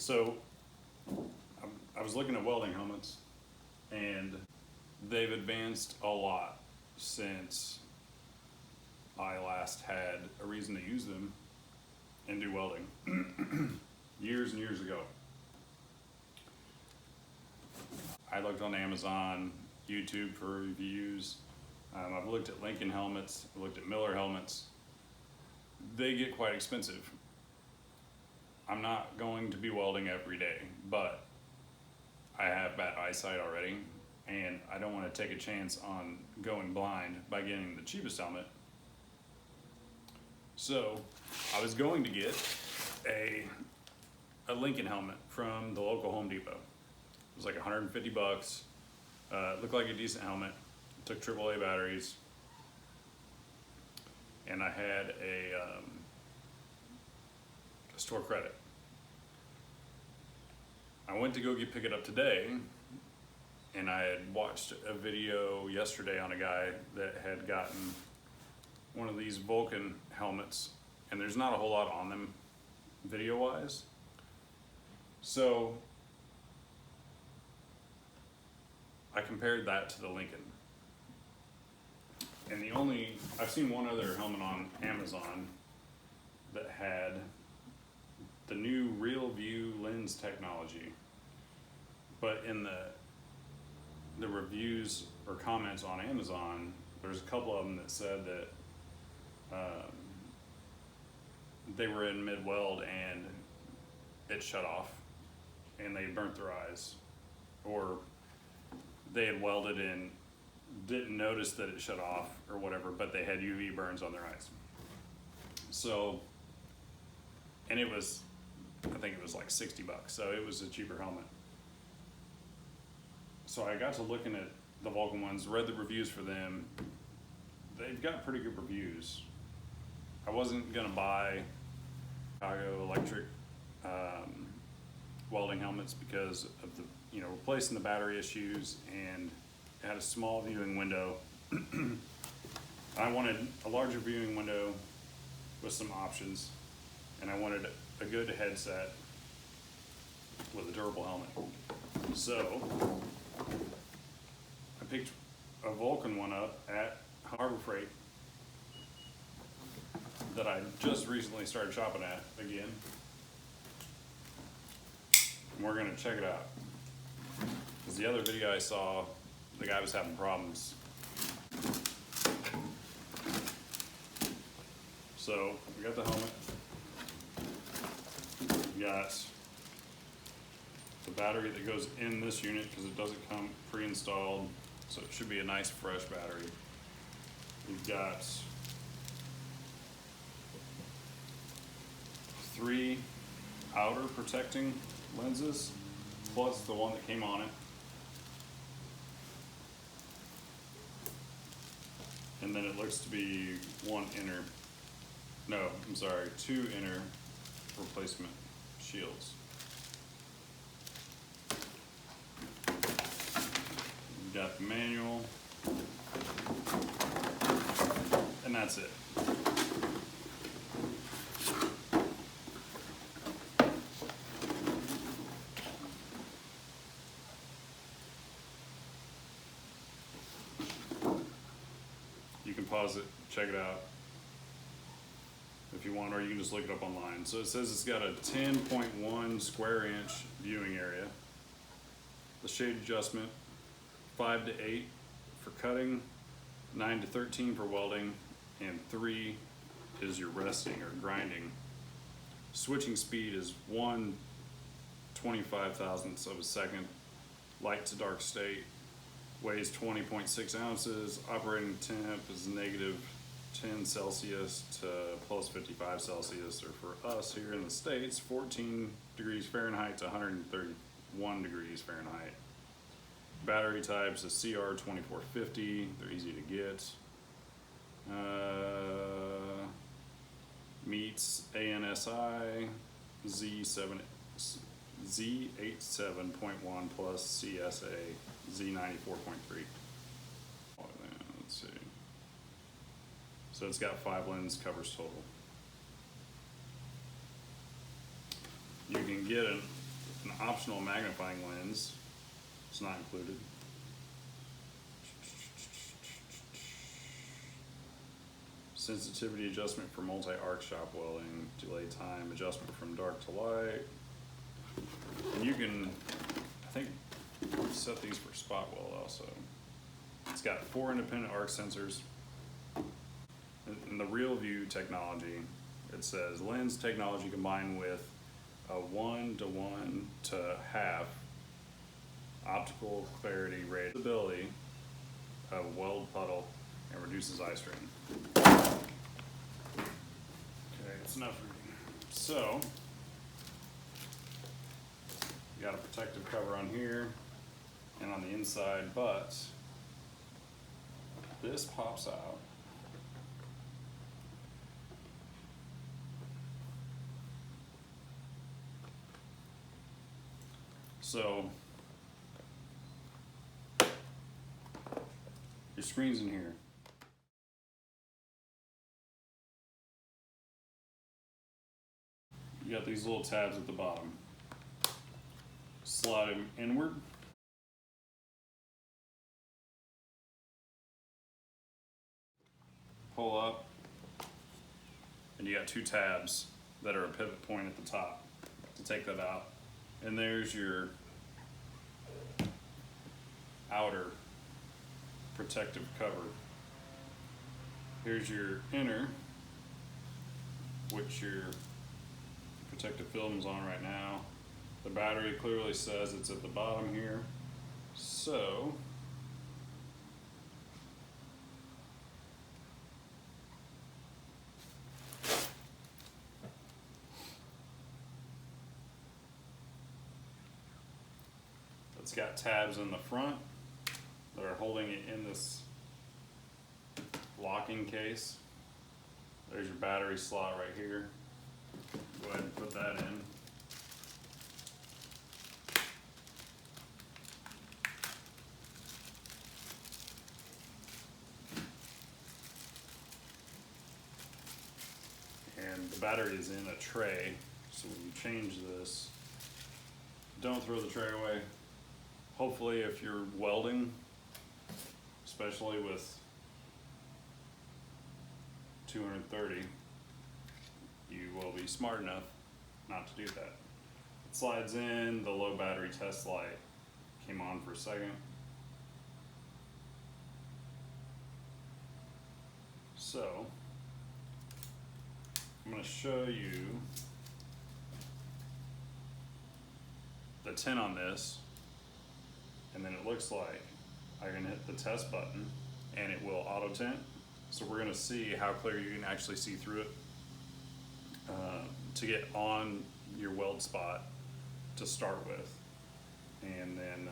So I was looking at welding helmets, and they've advanced a lot since I last had a reason to use them and do welding years and years ago. I looked on Amazon, YouTube for reviews. I've looked at Lincoln helmets, I've looked at Miller helmets. They get quite expensive. I'm not going to be welding every day, but I have bad eyesight already, and I don't want to take a chance on going blind by getting the cheapest helmet. So I was going to get a Lincoln helmet from the local Home Depot. It was like 150 bucks. It looked like a decent helmet. It took AAA batteries, and I had a store credit. I went to go pick it up today, and I had watched a video yesterday on a guy that had gotten one of these Vulcan helmets, and there's not a whole lot on them video wise. So I compared that to the Lincoln. And I've seen one other helmet on Amazon that had the new Real View lens technology, but in the reviews or comments on Amazon, there's a couple of them that said that they were in mid-weld and it shut off and they burnt their eyes, or they had welded and didn't notice that it shut off or whatever, but they had UV burns on their eyes. So, and I think it was like 60 bucks, so it was a cheaper helmet. So I got to looking at the Vulcan ones, read the reviews for them. They've got pretty good reviews. I wasn't gonna buy Chicago Electric welding helmets because of the, replacing the battery issues, and it had a small viewing window. I wanted a larger viewing window with some options, and I wanted a good headset with a durable helmet. So I picked a Vulcan one up at Harbor Freight that I just recently started shopping at again. And we're gonna check it out. Because the other video I saw, the guy was having problems. So we got the helmet. We got the battery that goes in this unit because it doesn't come pre-installed, so it should be a nice fresh battery. We've got 3 outer protecting lenses plus the one that came on it, and then it looks to be 2 inner replacement shields. We've got the manual, and that's it. You can pause it, check it out if you want, or you can just look it up online. So it says it's got a 10.1 square inch viewing area. The shade adjustment, 5 to 8 for cutting, 9 to 13 for welding, and 3 is your resting or grinding. Switching speed is 1/25,000th of a second. Light to dark state. Weighs 20.6 ounces. Operating temp is -10 Celsius to +55 Celsius, or for us here in the States, 14 degrees Fahrenheit to 131 degrees Fahrenheit. Battery types is CR2450. They're easy to get. Meets ANSI Z87.1 plus CSA Z94.3. Let's see. So it's got 5 lens covers total. You can get an optional magnifying lens. It's not included. Sensitivity adjustment for multi-arc shop welding, delay time, adjustment from dark to light. And you can, I think, set these for spot weld also. It's got 4 independent arc sensors. In the RealView technology, it says lens technology combined with a 1:1 to half optical clarity rate ability of weld puddle and reduces eye strain. Okay, it's enough reading. So, you got a protective cover on here and on the inside, but this pops out. So, your screen's in here. You got these little tabs at the bottom. Slide them inward. Pull up. And you got 2 tabs that are a pivot point at the top to take that out. And there's your outer protective cover. Here's your inner, which your protective film's on right now. The battery clearly says it's at the bottom here. So, it's got tabs in the front that are holding it in this locking case. There's your battery slot right here. Go ahead and put that in. And the battery is in a tray, so when you change this, don't throw the tray away. Hopefully if you're welding, especially with 230, you will be smart enough not to do that. It slides in, the low battery test light came on for a second. So, I'm going to show you the tint on this, and then it looks like I can hit the test button and it will auto tint. So we're going to see how clear you can actually see through it to get on your weld spot to start with. And then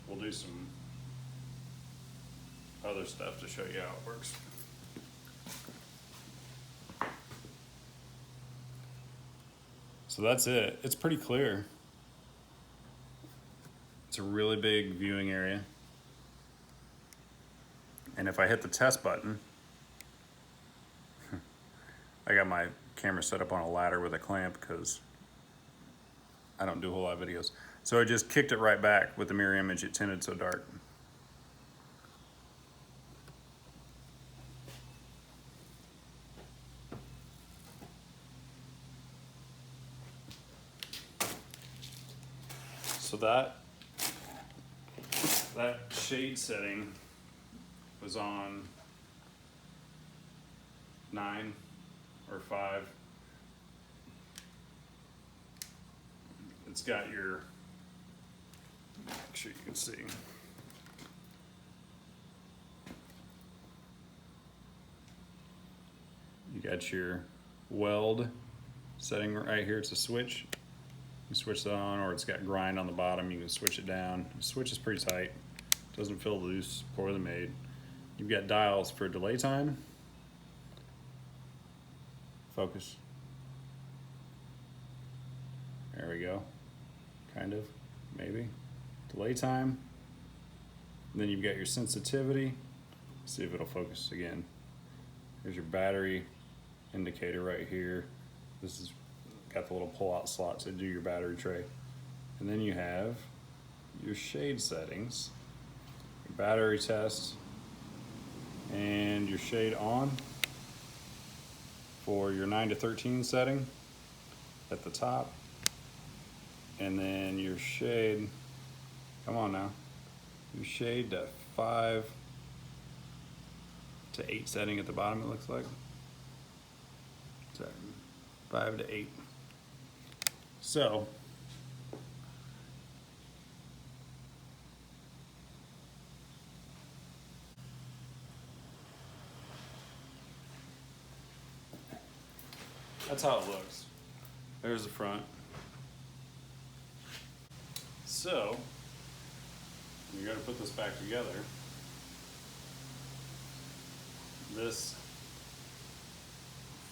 we'll do some other stuff to show you how it works. So that's it. It's pretty clear. It's a really big viewing area. And if I hit the test button, I got my camera set up on a ladder with a clamp because I don't do a whole lot of videos. So I just kicked it right back with the mirror image. It tinted so dark. So that shade setting was on 9 or 5. It's got your, make sure you can see. You got your weld setting right here. It's a switch. You switch that on, or it's got grind on the bottom. You can switch it down. The switch is pretty tight. Doesn't feel loose, poorly made. You've got dials for delay time. Focus. There we go. Kind of, maybe. Delay time. And then you've got your sensitivity. See if it'll focus again. Here's your battery indicator right here. This is got the little pull-out slot to do your battery tray. And then you have your shade settings, your battery test, and your shade on for your 9 to 13 setting at the top. And then your shade, come on now, your shade to 5 to 8 setting at the bottom, it looks like. So 5 to 8. So that's how it looks. There's the front. So you got to put this back together. This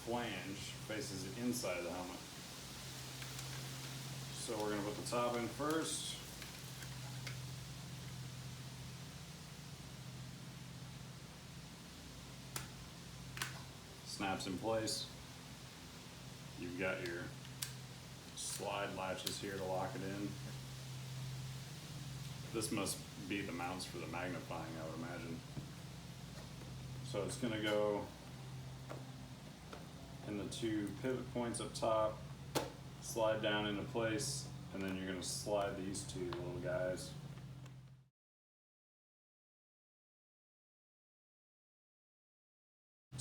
flange faces the inside of the helmet. So we're going to put the top in first. Snaps in place. You've got your slide latches here to lock it in. This must be the mounts for the magnifying, I would imagine. So it's going to go in the 2 pivot points up top, slide down into place, and then you're going to slide these 2 little guys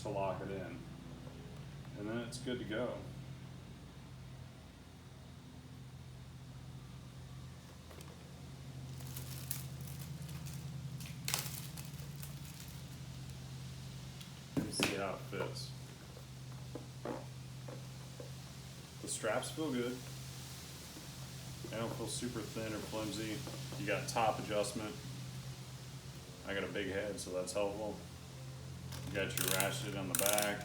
to lock it in. And then it's good to go. See how it fits. The straps feel good. They don't feel super thin or flimsy. You got top adjustment. I got a big head, so that's helpful. You got your ratchet on the back.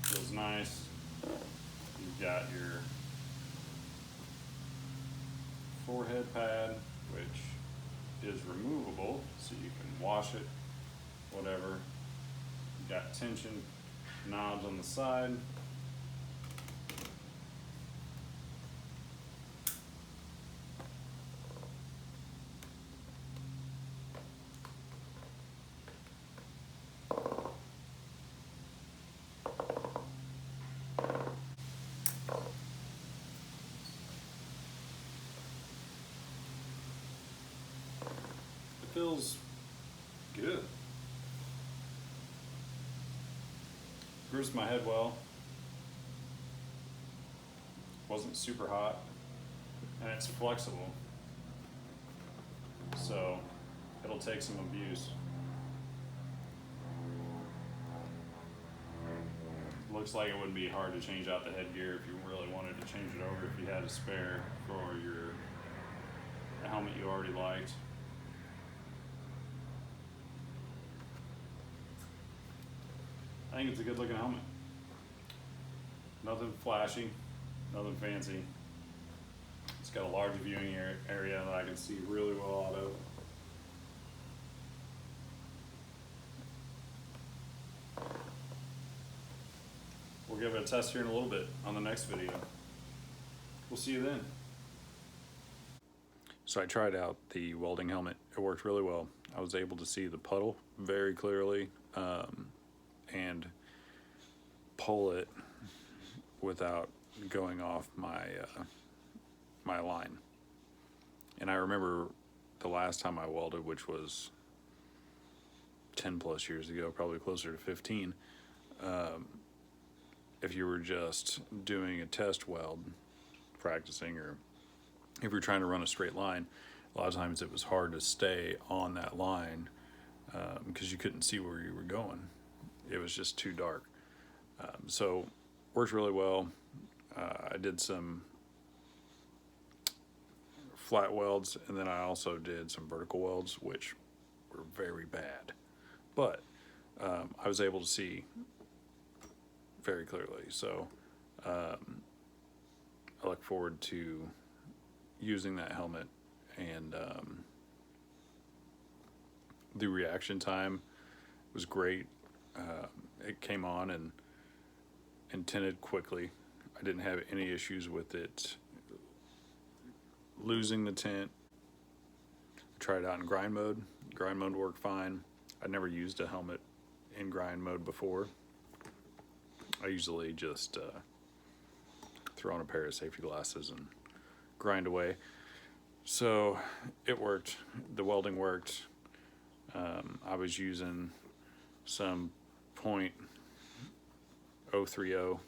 Feels nice. You've got your forehead pad, which is removable, so you can wash it, whatever. Got tension knobs on the side. It feels good. Greased my head well. Wasn't super hot, and it's flexible, so it'll take some abuse. Looks like it wouldn't be hard to change out the headgear if you really wanted to change it over, if you had a spare for your helmet you already liked. I think it's a good looking helmet. Nothing flashy, nothing fancy. It's got a large viewing area that I can see really well out of. We'll give it a test here in a little bit on the next video. We'll see you then. So I tried out the welding helmet. It worked really well. I was able to see the puddle very clearly and pull it without going off my my line. And I remember the last time I welded, which was 10 plus years ago, probably closer to 15. If you were just doing a test weld, practicing, or if you're trying to run a straight line, a lot of times it was hard to stay on that line because you couldn't see where you were going. It was just too dark. So worked really well. I did some flat welds, and then I also did some vertical welds, which were very bad. But I was able to see very clearly. So I look forward to using that helmet, and the reaction time was great. It came on and and tinted quickly. I didn't have any issues with it losing the tint. I tried it out in grind mode. Grind mode worked fine. I'd never used a helmet in grind mode before. I usually just throw on a pair of safety glasses and grind away. So it worked. The welding worked. I was using some .030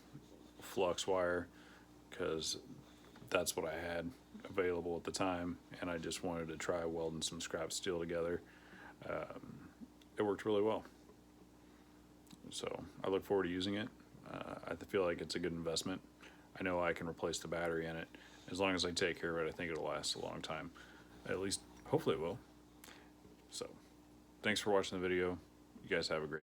flux wire because that's what I had available at the time, and I just wanted to try welding some scrap steel together. It worked really well. So I look forward to using it. I feel like it's a good investment. I know I can replace the battery in it. As long as I take care of it, I think it'll last a long time. At least, hopefully it will. So, thanks for watching the video. You guys have a great